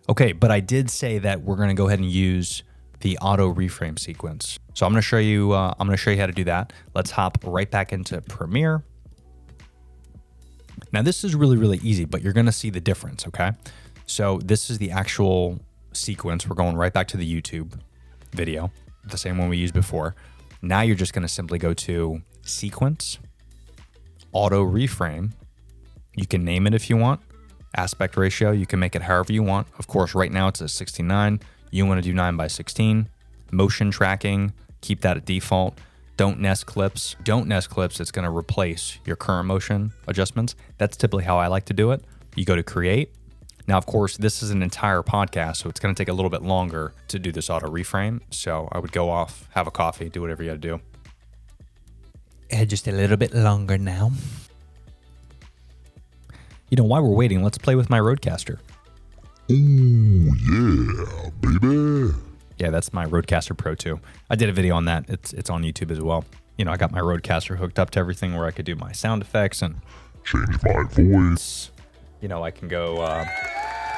Okay, but I did say that we're going to go ahead and use the auto reframe sequence. So I'm going to show you. I'm going to show you how to do that. Let's hop right back into Premiere. Now this is really, really easy, but you're going to see the difference. Okay, so this is the actual sequence. We're going right back to the YouTube video, the same one we used before. Now you're just going to simply go to Sequence, Auto Reframe. You can name it if you want. Aspect ratio, you can make it however you want. Of course, right now it's a 69. You want to do 9:16. Motion tracking, keep that at default. Don't nest clips. Don't nest clips. It's going to replace your current motion adjustments. That's typically how I like to do it. You go to Create. Now, of course, this is an entire podcast, so it's going to take a little bit longer to do this auto reframe. So I would go off, have a coffee, do whatever you got to do. And just a little bit longer now. You know, while we're waiting, let's play with my Rodecaster. Oh, yeah, baby. Yeah, that's my Rodecaster Pro 2. I did a video on that. It's on YouTube as well. You know, I got my Rodecaster hooked up to everything where I could do my sound effects and change my voice. You know, I can go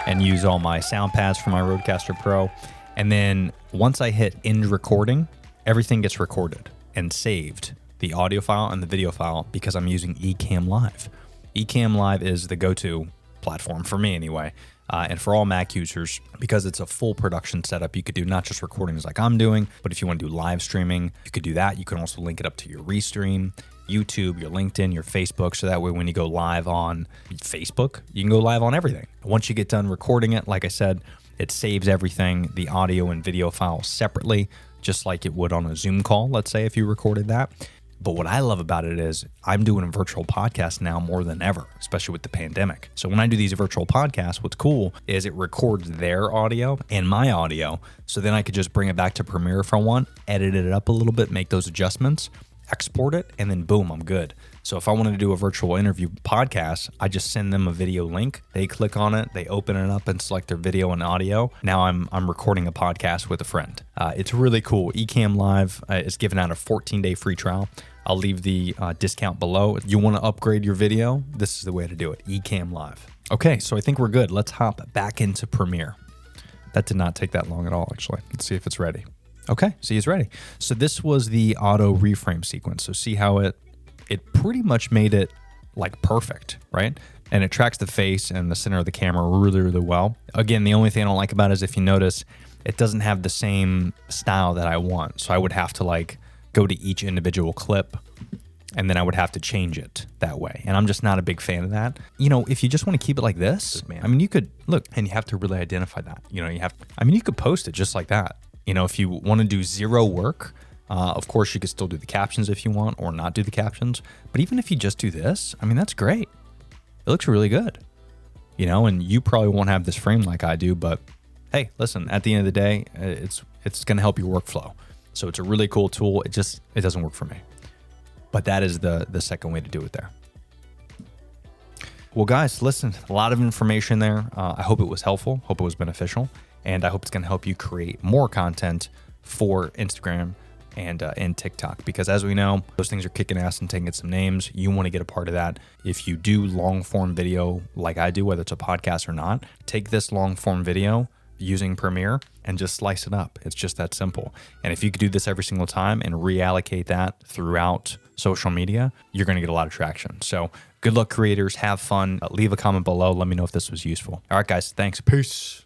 and use all my sound pads for my Rodecaster Pro. And then once I hit end recording, everything gets recorded and saved, the audio file and the video file, because I'm using Ecamm Live. Ecamm Live is the go-to platform for me anyway, and for all Mac users, because it's a full production setup. You could do not just recordings like I'm doing, but if you want to do live streaming, you could do that. You can also link it up to your Restream, YouTube, your LinkedIn, your Facebook, so that way when you go live on Facebook, you can go live on everything. Once you get done recording it, like I said, it saves everything, the audio and video files separately, just like it would on a Zoom call, let's say, if you recorded that. But what I love about it is I'm doing a virtual podcast now more than ever, especially with the pandemic. So when I do these virtual podcasts, what's cool is it records their audio and my audio. So then I could just bring it back to Premiere if I want, edit it up a little bit, make those adjustments, export it, and then boom, I'm good. So if I wanted to do a virtual interview podcast, I just send them a video link. They click on it, they open it up and select their video and audio. Now I'm recording a podcast with a friend. It's really cool. Ecamm Live is giving out a 14-day free trial. I'll leave the discount below. If you want to upgrade your video, this is the way to do it. Ecamm Live. Okay, so I think we're good. Let's hop back into Premiere. That did not take that long at all, actually. Let's see if it's ready. Okay, see, it's ready. So this was the auto reframe sequence. So see how it pretty much made it like perfect, right? And it tracks the face and the center of the camera really, really well. Again, the only thing I don't like about it is if you notice, it doesn't have the same style that I want. So I would have to like go to each individual clip and then I would have to change it that way. And I'm just not a big fan of that. You know, if you just want to keep it like this, I mean, you could look, and you have to really identify that. You know, you could post it just like that. You know, if you want to do zero work, of course, you could still do the captions if you want or not do the captions. But even if you just do this, I mean, that's great. It looks really good. You know, and you probably won't have this frame like I do, but hey, listen, at the end of the day, it's going to help your workflow. So it's a really cool tool. It doesn't work for me. But that is the second way to do it there. Well, guys, listen, a lot of information there. I hope it was helpful. Hope it was beneficial. And I hope it's going to help you create more content for Instagram and TikTok. Because as we know, those things are kicking ass and taking some names. You want to get a part of that. If you do long form video like I do, whether it's a podcast or not, take this long form video using Premiere and just slice it up. It's just that simple. And if you could do this every single time and reallocate that throughout social media, you're going to get a lot of traction. So good luck, creators. Have fun. Leave a comment below. Let me know if this was useful. All right, guys. Thanks. Peace.